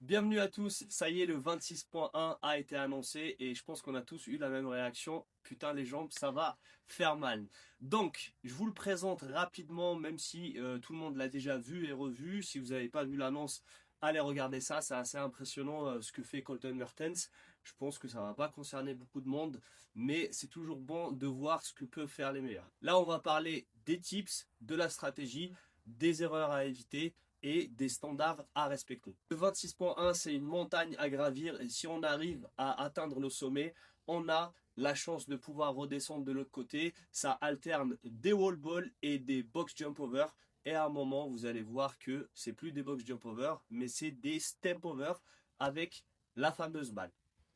Bienvenue à tous, ça y est, le 26.1 a été annoncé et je pense qu'on a tous eu la même réaction. Putain, les jambes, ça va faire mal. Donc, je vous le présente rapidement, même si tout le monde l'a déjà vu et revu. Si vous n'avez pas vu l'annonce, allez regarder ça, c'est assez impressionnant ce que fait Colton Mertens. Je pense que ça va pas concerner beaucoup de monde, mais c'est toujours bon de voir ce que peuvent faire les meilleurs. Là, on va parler des tips, de la stratégie, des erreurs à éviter et des standards à respecter. Le 26.1, c'est une montagne à gravir et si on arrive à atteindre le sommet, on a la chance de pouvoir redescendre de l'autre côté. Ça alterne des wall balls et des box jump over. Et à un moment, vous allez voir que c'est plus des box jump over, mais c'est des step over avec la fameuse balle.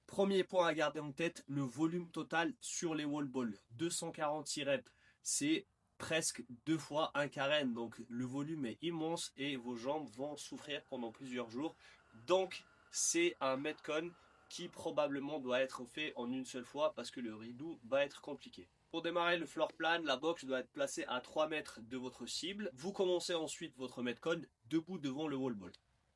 Premier point à garder en tête, le volume total sur les wall balls. 246 reps, c'est presque deux fois un carène. Donc le volume est immense et vos jambes vont souffrir pendant plusieurs jours. Donc c'est un metcon qui probablement doit être fait en une seule fois parce que le redo va être compliqué. Pour démarrer le floor plan, la box doit être placée à 3 mètres de votre cible. Vous commencez ensuite votre metcon debout devant le wall ball.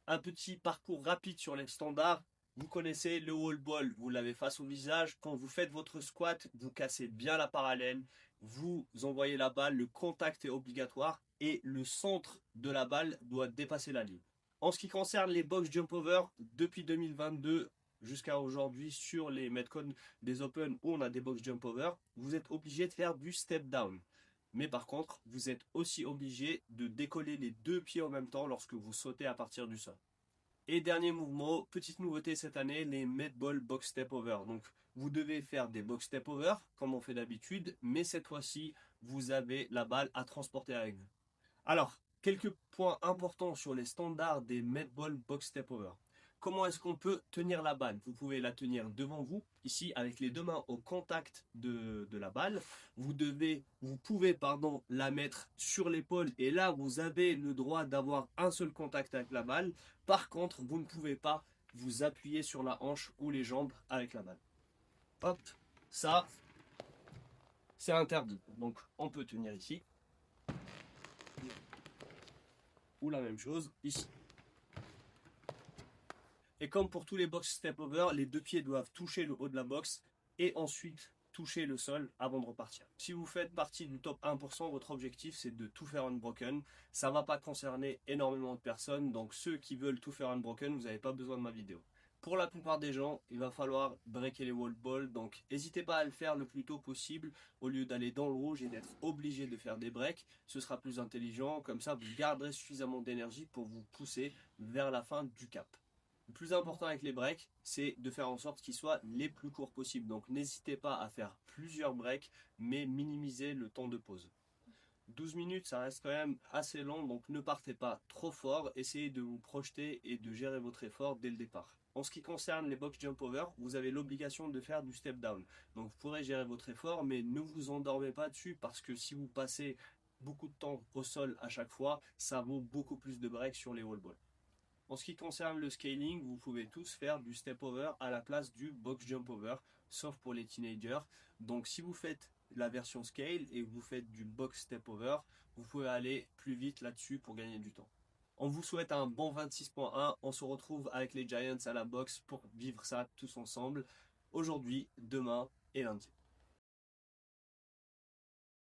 Un petit parcours rapide sur les standards. Vous connaissez le wall ball, vous l'avez face au visage. Quand vous faites votre squat, vous cassez bien la parallèle. Vous envoyez la balle, le contact est obligatoire et le centre de la balle doit dépasser la ligne. En ce qui concerne les box jump over, depuis 2022 jusqu'à aujourd'hui sur les metcons des Open où on a des box jump over, vous êtes obligé de faire du step down. Mais par contre, vous êtes aussi obligé de décoller les deux pieds en même temps lorsque vous sautez à partir du sol. Et dernier mouvement, petite nouveauté cette année, les med ball box step over. Donc vous devez faire des box step over comme on fait d'habitude, mais cette fois-ci, vous avez la balle à transporter avec vous. Alors, quelques points importants sur les standards des med ball box step over. Comment est-ce qu'on peut tenir la balle? Vous pouvez la tenir devant vous, ici, avec les deux mains au contact de la balle. Vous pouvez, la mettre sur l'épaule et là, vous avez le droit d'avoir un seul contact avec la balle. Par contre, vous ne pouvez pas vous appuyer sur la hanche ou les jambes avec la balle. Hop, ça, c'est interdit. Donc, on peut tenir ici ou la même chose ici. Et comme pour tous les box step over, les deux pieds doivent toucher le haut de la box et ensuite toucher le sol avant de repartir. Si vous faites partie du top 1%, votre objectif c'est de tout faire unbroken. Ça ne va pas concerner énormément de personnes, donc ceux qui veulent tout faire unbroken, vous n'avez pas besoin de ma vidéo. Pour la plupart des gens, il va falloir breaker les wall balls, donc n'hésitez pas à le faire le plus tôt possible au lieu d'aller dans le rouge et d'être obligé de faire des breaks. Ce sera plus intelligent, comme ça vous garderez suffisamment d'énergie pour vous pousser vers la fin du cap. Le plus important avec les breaks, c'est de faire en sorte qu'ils soient les plus courts possibles. Donc n'hésitez pas à faire plusieurs breaks, mais minimisez le temps de pause. 12 minutes, ça reste quand même assez long, donc ne partez pas trop fort. Essayez de vous projeter et de gérer votre effort dès le départ. En ce qui concerne les box jump over, vous avez l'obligation de faire du step down. Donc vous pourrez gérer votre effort, mais ne vous endormez pas dessus parce que si vous passez beaucoup de temps au sol à chaque fois, ça vaut beaucoup plus de breaks sur les wall balls. En ce qui concerne le scaling, vous pouvez tous faire du step over à la place du box jump over, sauf pour les teenagers. Donc si vous faites la version scale et vous faites du box step over, vous pouvez aller plus vite là-dessus pour gagner du temps. On vous souhaite un bon 26.1. On se retrouve avec les Giants à la boxe pour vivre ça tous ensemble aujourd'hui, demain et lundi.